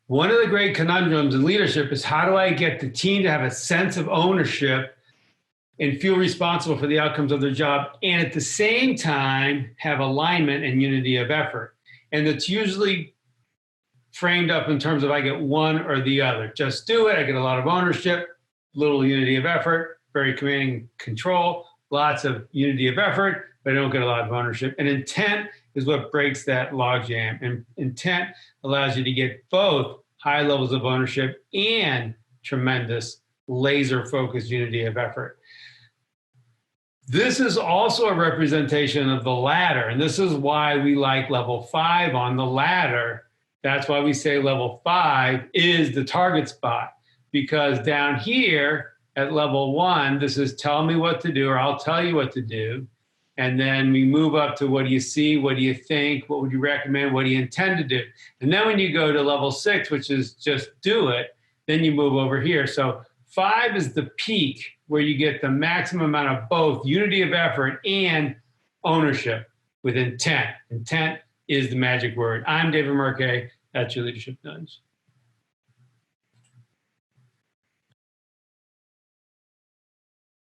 One of the great conundrums in leadership is how do I get the team to have a sense of ownership and feel responsible for the outcomes of their job, and at the same time have alignment and unity of effort. And it's usually framed up in terms of I get one or the other. Just do it. I get a lot of ownership, little unity of effort, very commanding control, lots of unity of effort, but I don't get a lot of ownership. And intent is what breaks that logjam. And intent allows you to get both high levels of ownership and tremendous laser focused unity of effort. This is also a representation of the ladder, and this is why we like level 5 on the ladder. That's why we say level 5 is the target spot, because down here at level 1, this is tell me what to do, or I'll tell you what to do. And then we move up to what do you see, what do you think, what would you recommend, what do you intend to do? And then when you go to level 6, which is just do it, then you move over here. So 5 is the peak where you get the maximum amount of both unity of effort and ownership with intent. Intent is the magic word. I'm David Marquet. That's your Leadership Nudge.